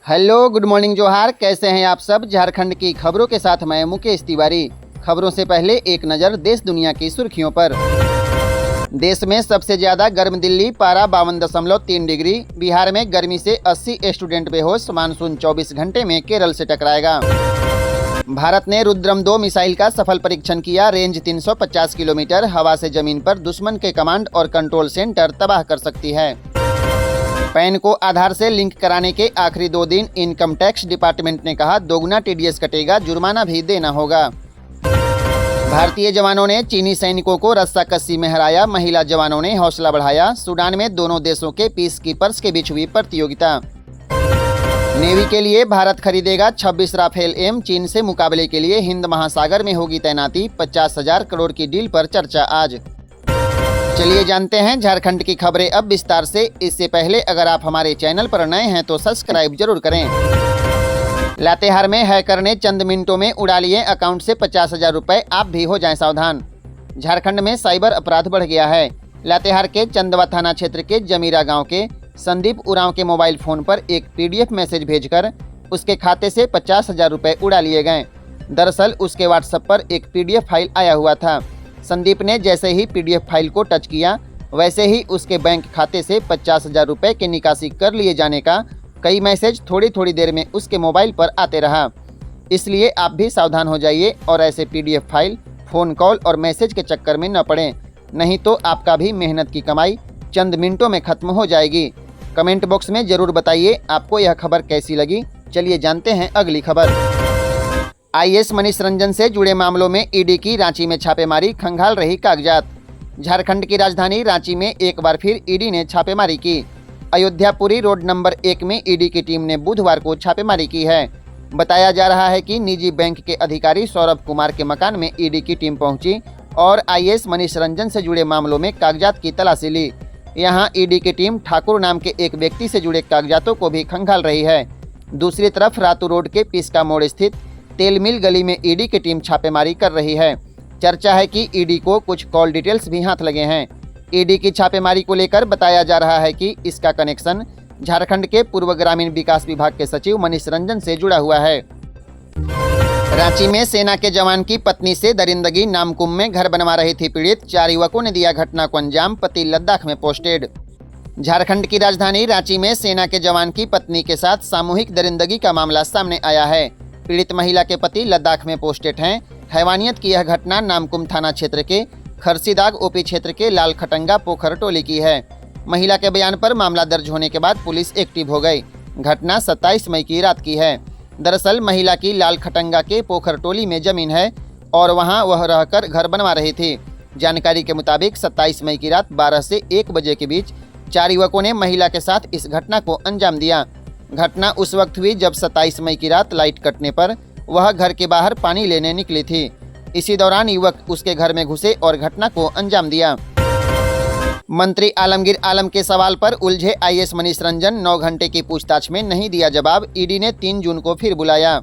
Hello, good morning, जोहार। कैसे हैं आप सब? झारखंड की खबरों के साथ मैं मुकेश तिवारी। खबरों से पहले एक नज़र देश दुनिया की सुर्खियों पर। देश में सबसे ज़्यादा गर्म दिल्ली, पारा 52.3 डिग्री। बिहार में गर्मी से 80 स्टूडेंट बेहोश। मानसून 24 घंटे में केरल से टकराएगा। भारत ने रुद्रम 2 मिसाइल का सफल परीक्षण किया। Range 350 kilometre. हवा से जमीन पर दुश्मन के कमांड और कंट्रोल सेंटर तबाह कर सकती है। पैन को आधार से लिंक कराने के आखिरी 2 दिन। इनकम टैक्स डिपार्टमेंट ने कहा दोगुना टीडीएस कटेगा, जुर्माना भी देना होगा। भारतीय जवानों ने चीनी सैनिकों को रस्साकसी में हराया। महिला जवानों ने हौसला बढ़ाया। सूडान में दोनों देशों के पीस कीपर्स के बीच हुई प्रतियोगिता। नेवी के लिए भारत खरीदेगा 26 राफेल एम। चीन से मुकाबले के लिए हिंद महासागर में होगी तैनाती। 50,000 करोड़ की डील पर चर्चा आज। चलिए जानते हैं झारखंड की खबरें अब विस्तार से। इससे पहले अगर आप हमारे चैनल पर नए हैं तो सब्सक्राइब जरूर करें। लातेहार में हैकर ने चंद मिनटों में उड़ा लिए अकाउंट से 50,000 रुपये। आप भी हो जाएं सावधान। झारखंड में साइबर अपराध बढ़ गया है। लातेहार के चंदवा थाना क्षेत्र के जमीरा गांव के संदीप उरांव के मोबाइल फोन पर एक पीडीएफ मैसेज भेजकर उसके खाते से 50,000 रुपये उड़ा लिए गए। दरअसल उसके व्हाट्सएप पर एक पीडीएफ फाइल आया हुआ था। संदीप ने जैसे ही पीडीएफ फाइल को टच किया वैसे ही उसके बैंक खाते से 50,000 रुपये के निकासी कर लिए जाने का कई मैसेज थोड़ी थोड़ी देर में उसके मोबाइल पर आते रहा। इसलिए आप भी सावधान हो जाइए और ऐसे पीडीएफ फाइल, फ़ोन कॉल और मैसेज के चक्कर में न पड़ें, नहीं तो आपका भी मेहनत की कमाई चंद मिनटों में ख़त्म हो जाएगी। कमेंट बॉक्स में ज़रूर बताइए आपको यह खबर कैसी लगी। चलिए जानते हैं अगली खबर। आईएएस मनीष रंजन से जुड़े मामलों में ईडी की रांची में छापेमारी, खंगाल रही कागजात। झारखंड की राजधानी रांची में एक बार फिर ईडी ने छापेमारी की। अयोध्यापुरी रोड नंबर 1 में ईडी की टीम ने बुधवार को छापेमारी की है। बताया जा रहा है कि निजी बैंक के अधिकारी सौरभ कुमार के मकान में ईडी की टीम पहुंची और आईएएस मनीष रंजन से जुड़े मामलों में कागजात की तलाशी ली। यहां ईडी की टीम ठाकुर नाम के एक व्यक्ति से जुड़े कागजातों को भी खंगाल रही है। दूसरी तरफ रातू रोड के पिस्का मोड़ स्थित तेल मिल गली में ईडी की टीम छापेमारी कर रही है। चर्चा है कि ईडी को कुछ कॉल डिटेल्स भी हाथ लगे हैं। ईडी की छापेमारी को लेकर बताया जा रहा है कि इसका कनेक्शन झारखंड के पूर्व ग्रामीण विकास विभाग के सचिव मनीष रंजन से जुड़ा हुआ है। रांची में सेना के जवान की पत्नी से दरिंदगी, नामकुम में घर बनवा रही थी पीड़ित। 4 युवकों ने दिया घटना को अंजाम। पति लद्दाख में पोस्टेड। झारखंड की राजधानी रांची में सेना के जवान की पत्नी के साथ सामूहिक दरिंदगी का मामला सामने आया है। पीड़ित महिला के पति लद्दाख में पोस्टेड हैं। हैवानियत की यह घटना नामकुम थाना क्षेत्र के खरसीदाग ओपी क्षेत्र के लाल खटंगा पोखर टोली की है। महिला के बयान पर मामला दर्ज होने के बाद पुलिस एक्टिव हो गई। घटना 27 मई की रात की है। दरअसल महिला की लाल खटंगा के पोखर टोली में जमीन है और वहां वह रहकर घर बनवा रही थी। जानकारी के मुताबिक 27 मई की रात 12 से 1 बजे के बीच 4 युवकों ने महिला के साथ इस घटना को अंजाम दिया। घटना उस वक्त हुई जब 27 मई की रात लाइट कटने पर वह घर के बाहर पानी लेने निकली थी। इसी दौरान युवक उसके घर में घुसे और घटना को अंजाम दिया। मंत्री आलमगीर आलम के सवाल पर उलझे आईएएस मनीष रंजन, 9 घंटे की पूछताछ में नहीं दिया जवाब। ईडी ने 3 जून को फिर बुलाया।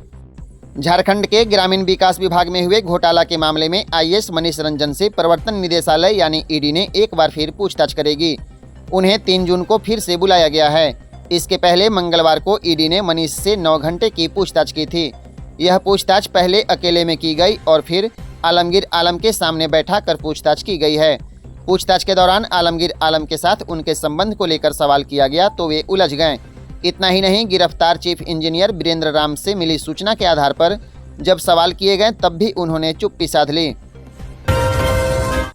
झारखंड के ग्रामीण विकास विभाग में हुए घोटाला के मामले में आईएएस मनीष रंजन से प्रवर्तन निदेशालय यानी ईडी ने एक बार फिर पूछताछ करेगी। उन्हें 3 जून को फिर से बुलाया गया है। इसके पहले मंगलवार को ईडी ने मनीष से 9 घंटे की पूछताछ की थी। यह पूछताछ पहले अकेले में की गई और फिर आलमगीर आलम के सामने बैठा कर पूछताछ की गई है। पूछताछ के दौरान आलमगीर आलम के साथ उनके संबंध को लेकर सवाल किया गया तो वे उलझ गए। इतना ही नहीं, गिरफ्तार चीफ इंजीनियर वीरेंद्र राम से मिली सूचना के आधार पर जब सवाल किए गए तब भी उन्होंने चुप्पी साध ली।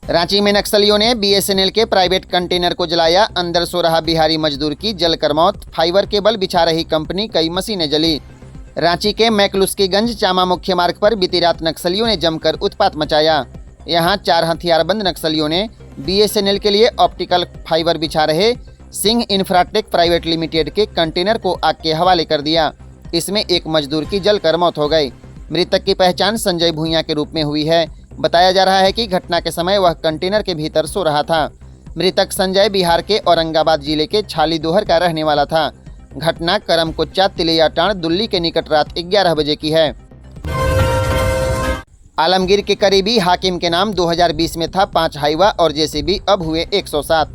रांची में नक्सलियों ने बीएसएनएल के प्राइवेट कंटेनर को जलाया। अंदर सो रहा बिहारी मजदूर की जलकर मौत। फाइबर केबल बिछा रही कंपनी, कई मशीनें जली। रांची के मैकलुस्कीगंज चामा मुख्य मार्ग पर बीती रात नक्सलियों ने जमकर उत्पात मचाया। यहां 4 हथियारबंद नक्सलियों ने बीएसएनएल के लिए ऑप्टिकल फाइबर बिछा रहे सिंह इंफ्राटेक प्राइवेट लिमिटेड के कंटेनर को आग के हवाले कर दिया। इसमें एक मजदूर की जलकर मौत हो गई। मृतक की पहचान संजय भूइया के रूप में हुई है। बताया जा रहा है कि घटना के समय वह कंटेनर के भीतर सो रहा था। मृतक संजय बिहार के औरंगाबाद जिले के छाली दोहर का रहने वाला था। घटना करमकुच्चा तिलैयाटांड़ दुल्ली के निकट रात 11 बजे की है। आलमगीर के करीबी हाकिम के नाम 2020 में था 5 हाईवा और जेसीबी, अब हुए 107।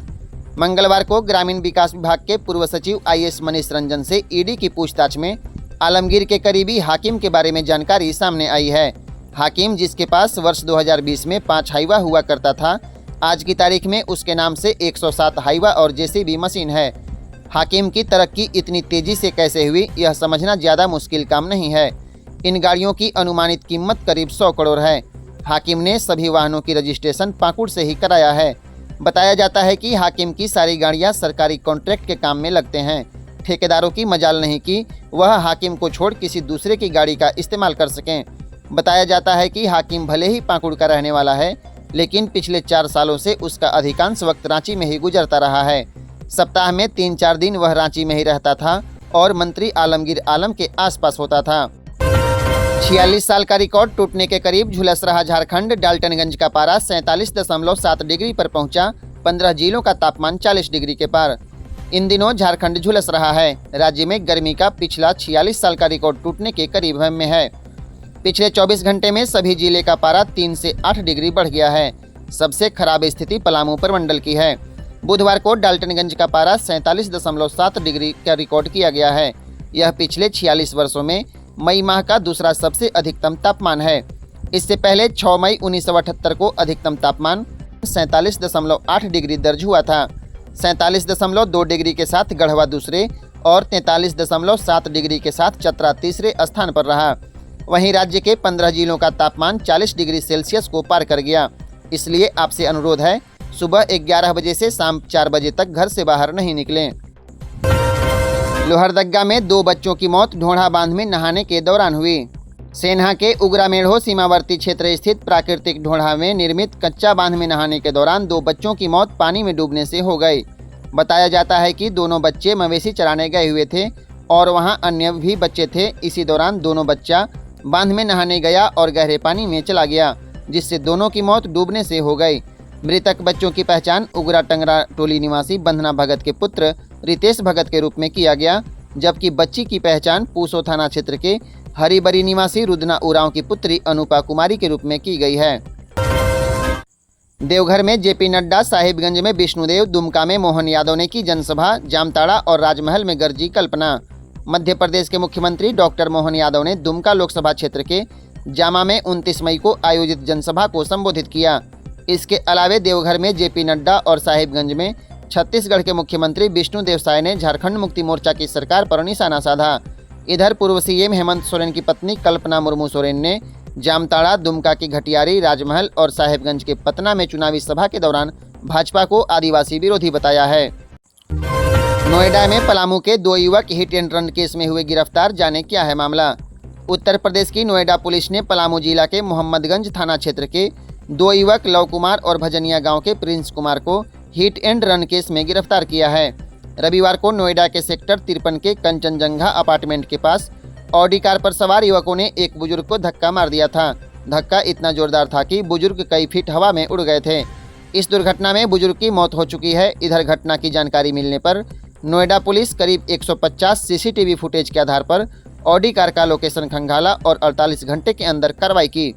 मंगलवार को ग्रामीण विकास विभाग के पूर्व सचिव IAS मनीष रंजन से ईडी की पूछताछ में आलमगीर के करीबी हाकिम के बारे में जानकारी सामने आई है। हाकिम, जिसके पास वर्ष 2020 में 5 हाईवा हुआ करता था, आज की तारीख में उसके नाम से 107 हाईवा और JCB मशीन है। हाकिम की तरक्की इतनी तेजी से कैसे हुई, यह समझना ज़्यादा मुश्किल काम नहीं है। इन गाड़ियों की अनुमानित कीमत करीब 100 करोड़ है। हाकिम ने सभी वाहनों की रजिस्ट्रेशन पाकुड़ से ही कराया है। बताया जाता है कि हाकिम की सारी गाड़ियां सरकारी कॉन्ट्रैक्ट के काम में लगते हैं। ठेकेदारों की मजाल नहीं कि वह हाकिम को छोड़ किसी दूसरे की गाड़ी का इस्तेमाल कर सकें। बताया जाता है कि हाकिम भले ही पाकुड़ का रहने वाला है, लेकिन पिछले 4 सालों से उसका अधिकांश वक्त रांची में ही गुजरता रहा है। सप्ताह में 3-4 दिन वह रांची में ही रहता था और मंत्री आलमगीर आलम के आसपास होता था। 46 साल का रिकॉर्ड टूटने के करीब झुलस रहा झारखंड। डाल्टनगंज का पारा 47.7 डिग्री पर पहुंचा। 15 जिलों का तापमान 40 डिग्री के पार। इन दिनों झारखंड झुलस रहा है। राज्य में गर्मी का पिछला 46 साल का रिकॉर्ड टूटने के करीब में है। पिछले 24 घंटे में सभी जिले का पारा 3 से 8 डिग्री बढ़ गया है। सबसे खराब स्थिति पलामू प्रमंडल की है। बुधवार को डाल्टनगंज का पारा 47.7 डिग्री का रिकॉर्ड किया गया है। यह पिछले 46 वर्षों में मई माह का दूसरा सबसे अधिकतम तापमान है। इससे पहले 6 मई 1978 को अधिकतम तापमान 47.8 डिग्री दर्ज हुआ था। 47.2 डिग्री के साथ गढ़वा दूसरे और 43.7 डिग्री के साथ चतरा तीसरे स्थान पर रहा। वहीं राज्य के 15 जिलों का तापमान 40 डिग्री सेल्सियस को पार कर गया। इसलिए आपसे अनुरोध है, सुबह 11 बजे से शाम 4 बजे तक घर से बाहर नहीं निकलें। लोहरदगा में 2 बच्चों की मौत ढोढ़ा बांध में नहाने के दौरान हुई। सेन्हा के उग्रामेढ़ो सीमावर्ती क्षेत्र स्थित प्राकृतिक ढोढ़ा में निर्मित कच्चा बांध में नहाने के दौरान 2 बच्चों की मौत पानी में डूबने से हो गई। बताया जाता है कि दोनों बच्चे मवेशी चराने गए हुए थे और वहां अन्य भी बच्चे थे। इसी दौरान दोनों बच्चा बांध में नहाने गया और गहरे पानी में चला गया, जिससे दोनों की मौत डूबने से हो गई। मृतक बच्चों की पहचान उगरा टंगरा टोली निवासी बंधना भगत के पुत्र रितेश भगत के रूप में किया गया, जबकि बच्ची की पहचान पूसो थाना क्षेत्र के हरिबरी निवासी रुदना उरांव की पुत्री अनुपा कुमारी के रूप में की गई है। देवघर में JP नड्डा, साहिबगंज में विष्णुदेव, दुमका में मोहन यादव ने की जनसभा। जामताड़ा और राजमहल में गरजी कल्पना। मध्य प्रदेश के मुख्यमंत्री डॉक्टर मोहन यादव ने दुमका लोकसभा क्षेत्र के जामा में 29 मई को आयोजित जनसभा को संबोधित किया। इसके अलावे देवघर में JP नड्डा और साहिबगंज में छत्तीसगढ़ के मुख्यमंत्री विष्णुदेव साय ने झारखंड मुक्ति मोर्चा की सरकार पर निशाना साधा। इधर पूर्व CM हेमंत सोरेन की पत्नी कल्पना मुर्मू सोरेन ने जामताड़ा, दुमका की घटियारी, राजमहल और साहिबगंज के पतना में चुनावी सभा के दौरान भाजपा को आदिवासी विरोधी बताया है। नोएडा में पलामू के 2 युवक हिट एंड रन केस में हुए गिरफ्तार। जाने क्या है मामला। उत्तर प्रदेश की नोएडा पुलिस ने पलामू जिला के मोहम्मदगंज थाना क्षेत्र के 2 युवक लव कुमार और भजनिया गांव के प्रिंस कुमार को हिट एंड रन केस में गिरफ्तार किया है। रविवार को नोएडा के सेक्टर 53 के कंचनजंगा अपार्टमेंट के पास ऑडी कार पर सवार युवकों ने एक बुजुर्ग को धक्का मार दिया था। धक्का इतना जोरदार था कि बुजुर्ग कई फीट हवा में उड़ गए थे। इस दुर्घटना में बुजुर्ग की मौत हो चुकी है। इधर घटना की जानकारी मिलने पर नोएडा पुलिस करीब 150 CCTV फुटेज के आधार पर ऑडी कार का लोकेशन खंगाला और 48 घंटे के अंदर कार्रवाई की।